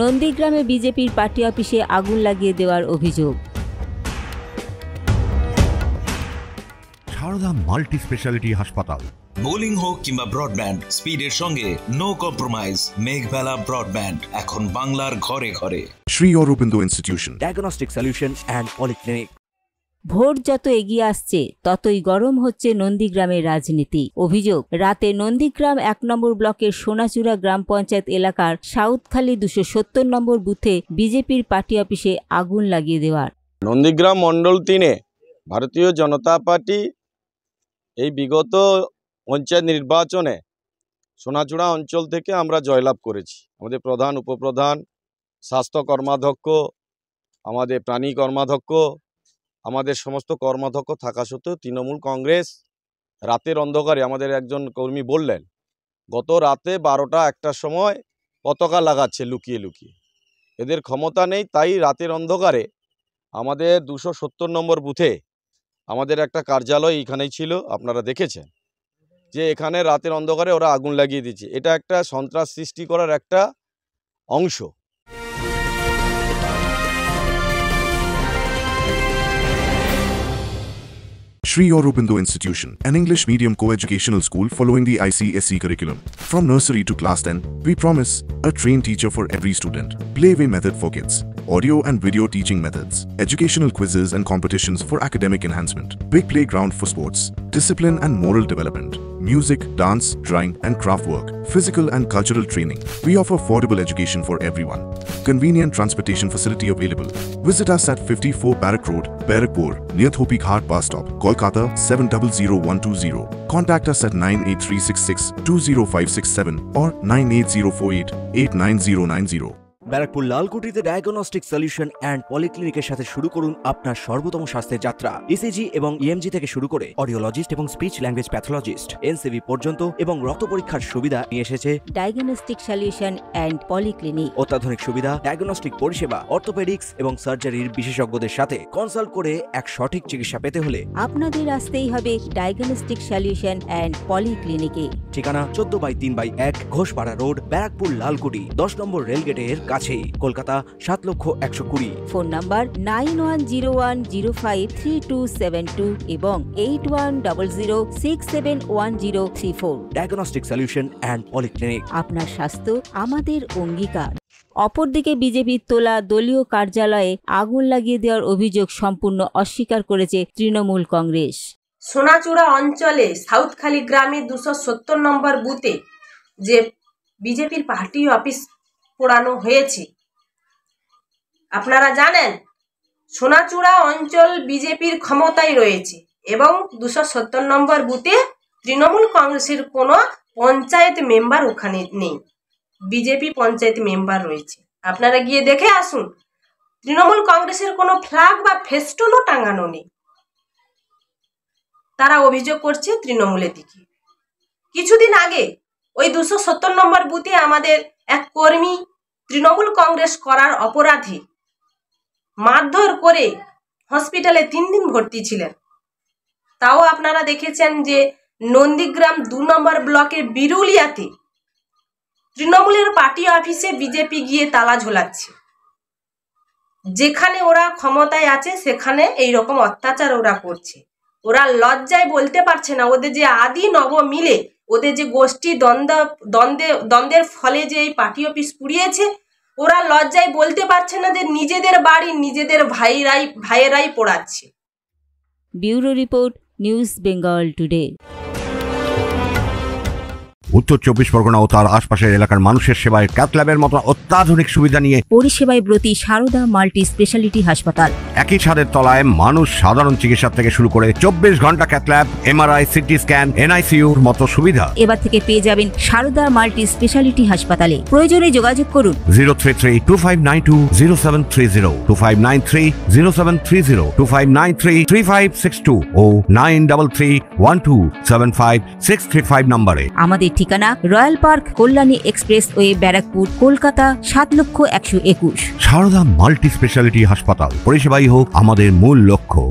নন্দীগ্রামে বিজেপির পার্টি অফিসে আগুন লাগিয়ে দেওয়ার অভিযোগ। সারদা মাল্টি স্পেশালিটি হাসপাতাল। বোলিং হোক কিংবা ব্রডব্যান্ড, স্পিডের সঙ্গে নো কম্প্রোমাইজ। মেঘবেলা ব্রডব্যান্ড এখন বাংলার ঘরে ঘরে। Shri Aurobindo institution, diagnostic solution and polyclinic. Vote যত এগিয়ে আসছে ততই গরম হচ্ছে নন্দীগ্রামের রাজনীতি। অভিযোগ, রাতে নন্দীগ্রাম 1 নম্বর ব্লকের সোনাচূড়া গ্রাম পঞ্চায়েত এলাকার সাউথখালী 270 নম্বর বুথে বিজেপির পার্টি অফিসে আগুন লাগিয়ে দেওয়ার। নন্দীগ্রাম মণ্ডল 3-এ ভারতীয় জনতা পার্টি এই বিগত পঞ্চায়েত নির্বাচনে সোনাচূড়া অঞ্চল থেকে আমরা জয়লাভ করেছি। আমাদের প্রধান, উপপ্রধান, স্বাস্থ্য কর্মাধ্যক্ষ, আমাদের প্রাণী কর্মাধ্যক্ষ, আমাদের সমস্ত কর্মাধ্যক্ষ থাকা সত্ত্বেও তৃণমূল কংগ্রেস রাতের অন্ধকারে, আমাদের একজন কর্মী বললেন, গত রাতে 12টা-1টার সময় পতাকা লাগাচ্ছে লুকিয়ে লুকিয়ে। এদের ক্ষমতা নেই, তাই রাতের অন্ধকারে আমাদের 270 নম্বর বুথে আমাদের একটা কার্যালয় এখানেই ছিল, আপনারা দেখেছেন যে এখানে রাতের অন্ধকারে ওরা আগুন লাগিয়ে দিচ্ছে। এটা একটা সন্ত্রাস সৃষ্টি করার একটা অংশ। Shri Aurobindo Institution, an English medium co-educational school following the ICSE curriculum. From nursery to class 10, we promise a trained teacher for every student. Playway method for kids, audio and video teaching methods, educational quizzes and competitions for academic enhancement, big playground for sports, discipline and moral development, music, dance, drawing and craft work, physical and cultural training. We offer affordable education for everyone. Convenient transportation facility available. Visit us at 54 Barrack Road, Barrackpur, near Thopi Ghat bus stop, Kolkata 700120. Contact us at 98366-20567 or 98048-89090. Barrackpore লালকুটিতে diagnostic solution and পলিক্লিনিকের সাথে শুরু করুন আপনার সর্বোত্তম স্বাস্থ্যের যাত্রা। ECG এবং ইএমজি থেকে শুরু করে অডিওলজিস্ট এবং স্পিচ ল্যাঙ্গুয়েজ প্যাথোলজিস্ট, এনসিভি পর্যন্ত এবং রক্ত পরীক্ষার সুবিধা নিয়ে এসেছে ডায়াগনস্টিক সলিউশন অ্যান্ড পলিক্লিনিক। অত্যাধুনিক সুবিধা, ডায়াগনস্টিক পরিষেবা, অর্থোপেডিক্স এবং সার্জারির বিশেষজ্ঞদের সাথে কনসাল্ট করে এক সঠিক চিকিৎসা পেতে হলে আপনাদের আসতেই হবে ডায়াগনস্টিক সলিউশন অ্যান্ড পলিক্লিনিকে। ঠিকানা 14/3/1 ঘোষপাড়া রোড, ব্যারাকপুর লালকুটি, 10 নম্বর রেলগেটের কাছেই, কলকাতা 7,120,000। ফোন নাম্বার 9101053272 এবং 8100671034। Diagnostic solution and polyclinic. আপনার স্বাস্থ্য আমাদের অঙ্গীকার। অপরদিকে বিজেপির তোলা দলীয় কার্যালয়ে আগুন লাগিয়ে দেওয়ার অভিযোগ সম্পূর্ণ অস্বীকার করেছে তৃণমূল কংগ্রেস। সোনাচূড়া অঞ্চলে সাউথখালী গ্রামে 270 নম্বর বুথে যে বিজেপির পার্টি অফিস পোড়ানো হয়েছে, আপনারা জানেন সোনাচূড়া অঞ্চল বিজেপির ক্ষমতায় রয়েছে এবং 270 নম্বর বুথে তৃণমূল কংগ্রেসের কোনো পঞ্চায়েত মেম্বার ওখানে নেই, বিজেপি পঞ্চায়েত মেম্বার রয়েছে। আপনারা গিয়ে দেখে আসুন, তৃণমূল কংগ্রেসের কোনো ফ্ল্যাগ বা ফেস্টুনও টাঙানো নেই। তারা অভিযোগ করছে তৃণমূলের দিকে। কিছুদিন আগে ওই 270 নম্বর বুথে আমাদের এক কর্মী তৃণমূল কংগ্রেস করার অপরাধে মারধর করে হসপিটালে 3 দিন ভর্তি ছিলেন। তাও আপনারা দেখেছেন যে নন্দীগ্রাম 2 নম্বর ব্লকের বিরুলিয়াতে তৃণমূলের পার্টি অফিসে বিজেপি গিয়ে তালা ঝোলাচ্ছে। যেখানে ওরা ক্ষমতায় আছে সেখানে এই রকম অত্যাচার ওরা করছে। ওরা লজ্জায় বলতে পারছে না, ওদের যে আদি নব মিলে ওদের যে গোষ্ঠী দ্বন্দ্বের ফলে যে এই পার্টি অফিস পুড়িয়েছে, ওরা লজ্জায় বলতে পারছে না যে নিজেদের বাড়ি নিজেদের ভাইয়েরাই পোড়াচ্ছে। Bureau report, news Bengal today. উত্তর 24 পরগনা ও তার আশপাশের এলাকার মানুষের সেবায় ক্যাথ ল্যাবের মতো অত্যাধুনিক সুবিধা নিয়ে পরিষেবায় ব্রতী সারদা মাল্টি স্পেশালিটি হাসপাতাল। একই ছাদের তলায় মানুষ সাধারণ চিকিৎসা থেকে শুরু করে 24 ঘন্টা cath lab, MRI, CT scan, এনআইসিইউর মতো সুবিধা এবার থেকে পেয়ে যাবেন সারদা মাল্টি স্পেশালিটি হাসপাতালে। প্রয়োজনে যোগাযোগ করুন 033-2592-0730, 2593-0730, 2593-3562 ও 9331275635 নম্বরে। আমাদের ঠিকানা royal park, Kalyani expressway, Barrackpore, Kolkata 7,121,000। Sarada multi speciality হাসপাতাল, পরিষেবাই হোক আমাদের মূল লক্ষ্য।